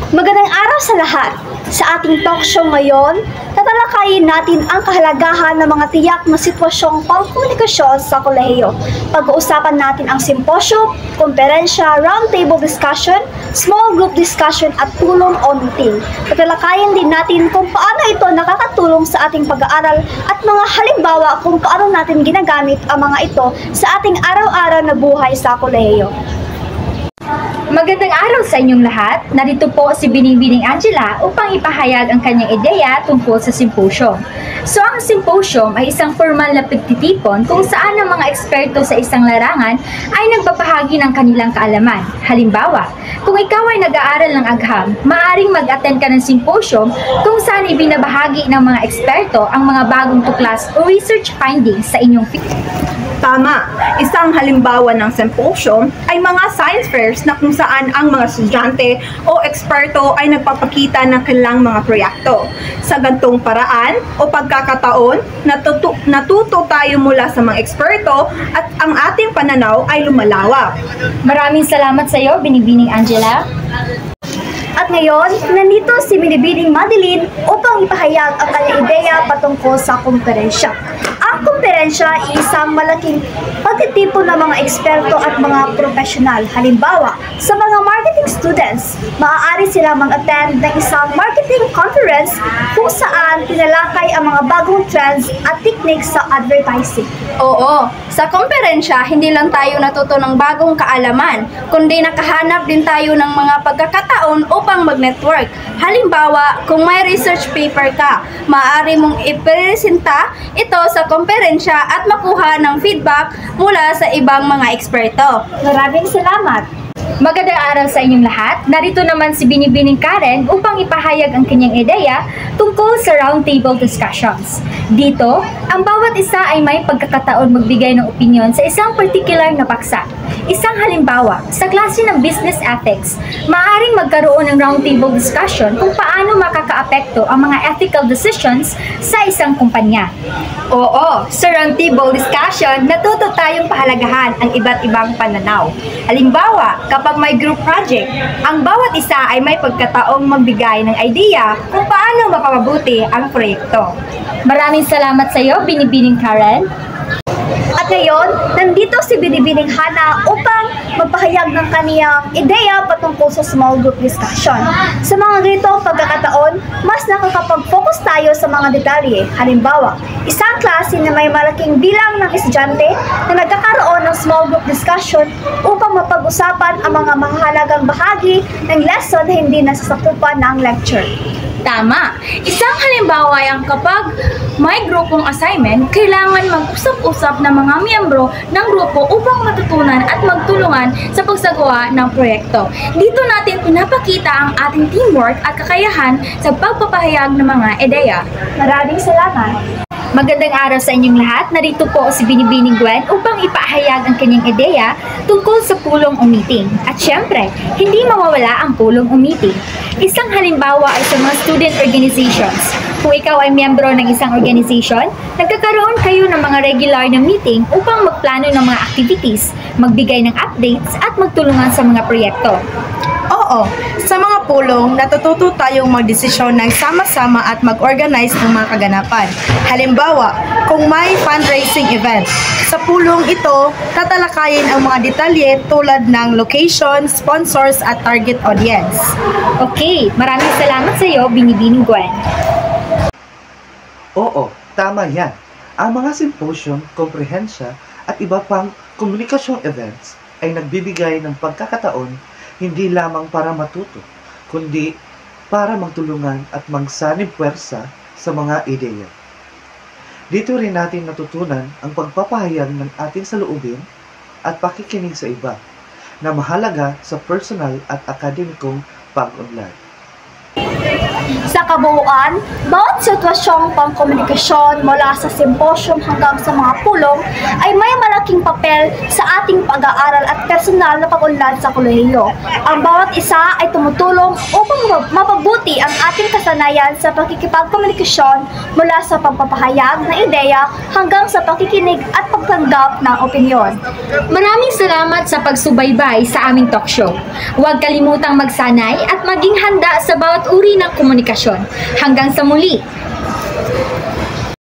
Magandang araw sa lahat! Sa ating talk show ngayon, tatalakayin natin ang kahalagahan ng mga tiyak na sitwasyong pangkomunikasyon sa kolehiyo. Pag-uusapan natin ang simposyo, komperensya, roundtable discussion, small group discussion at tulong o meeting. Tatalakayin din natin kung paano ito nakakatulong sa ating pag-aaral at mga halimbawa kung paano natin ginagamit ang mga ito sa ating araw-araw na buhay sa kolehiyo. Magandang araw sa inyong lahat. Narito po si Binibining Angela upang ipahayag ang kanyang ideya tungkol sa symposium. So ang symposium ay isang formal na pagtitipon kung saan ang mga eksperto sa isang larangan ay nagbabahagi ng kanilang kaalaman. Halimbawa, kung ikaw ay nag-aaral ng agham, maaaring mag-attend ka ng symposium kung saan ibinabahagi ng mga eksperto ang mga bagong tuklas o research findings sa inyong field. Tama! Isang halimbawa ng symposium ay mga science fairs na kung saan ang mga estudyante o eksperto ay nagpapakita ng kanilang mga proyekto. Sa gantong paraan o pagkakataon, natuto tayo mula sa mga eksperto at ang ating pananaw ay lumalawak. Maraming salamat sa iyo, Binibining Angela. At ngayon, nandito si Binibining Madeline upang ipahayag ang kanyang ideya patungkol sa komperensya. Ang komperensya ay isang malaking pagtitipon ng mga eksperto at mga profesional. Halimbawa, sa mga marketing students, maaari silang mag-attend ng isang marketing conference kung saan tinalakay ang mga bagong trends at techniques sa advertising. Oo, sa komperensya, hindi lang tayo natuto ng bagong kaalaman, kundi nakahanap din tayo ng mga pagkakataon upang mag-network. Halimbawa, kung may research paper ka, maaari mong ipresenta ito sa komperensya at makuha ng feedback mula sa ibang mga eksperto. Maraming salamat! Magandang araw sa inyong lahat. Narito naman si Binibining Karen upang ipahayag ang kanyang ideya tungkol sa roundtable discussions. Dito, ang bawat isa ay may pagkakataon magbigay ng opinyon sa isang particular na paksa. Isang halimbawa, sa klase ng business ethics, maaaring magkaroon ng roundtable discussion kung paano makakaapekto ang mga ethical decisions sa isang kumpanya. Oo, sa roundtable discussion, natuto tayong pahalagahan ang iba't ibang pananaw. Halimbawa, kapag may group project, ang bawat isa ay may pagkataong magbigay ng idea kung paano mapapabuti ang proyekto. Maraming salamat sa iyo, Binibining Karen. At ngayon, nandito si Binibining Hana upang magpahayag ng kaniyang ideya patungkol sa small group discussion. Sa mga ganitong pagkakataon, mas nakakapag-focus tayo sa mga detalye. Halimbawa, isang klase na may malaking bilang ng estudyante na nagkakaroon ng small group discussion upang mapag-usapan ang mga mahalagang bahagi ng lesson na hindi nasasakupan ng lecture. Tama! Isang halimbawa ay ang kapag may grupong assignment, kailangan mag-usap-usap ng mga miyembro ng grupo upang matutunan at magtulungan sa pagsagawa ng proyekto. Dito natin pinapakita ang ating teamwork at kakayahan sa pagpapahayag ng mga ideya. Maraming salamat! Magandang araw sa inyong lahat. Narito po si Binibining Gwen upang ipahayag ang kanyang ideya tungkol sa pulong o meeting. At syempre, hindi mawawala ang pulong o meeting. Isang halimbawa ay sa mga student organizations. Kung ikaw ay miyembro ng isang organization, nagkakaroon kayo ng mga regular na meeting upang magplano ng mga activities, magbigay ng updates at magtulungan sa mga proyekto. Oo, sa mga pulong, natututo tayong magdesisyon ng sama-sama at mag-organize ng mga kaganapan. Halimbawa, kung may fundraising event, sa pulong ito, tatalakayin ang mga detalye tulad ng location, sponsors at target audience. Okay, maraming salamat sa iyo, Binibining Gwen. Oo, tama yan. Ang mga symposium, komprehensya at iba pang komunikasyong events ay nagbibigay ng pagkakataon hindi lamang para matuto, kundi para magtulungan at magsanib puwersa sa mga ideya. Dito rin natin natutunan ang pagpapahayag ng ating saloobin at pakikinig sa iba na mahalaga sa personal at akademikong pag-unlad. Sa kabuuan, bawat sitwasyong pangkomunikasyon mula sa simposyum hanggang sa mga pulong ay may malaking papel sa ating pag-aaral at personal na pag-unlad sa kolehiyo. Ang bawat isa ay tumutulong upang mapabuti ang ating kasanayan sa pakikipagkomunikasyon mula sa pagpapahayag ng ideya hanggang sa pakikinig at pagtanggap ng opinyon. Maraming salamat sa pagsubaybay sa aming talk show. Huwag kalimutang magsanay at maging handa sa bawat uri ng komunikasyon. Hanggang sa muli!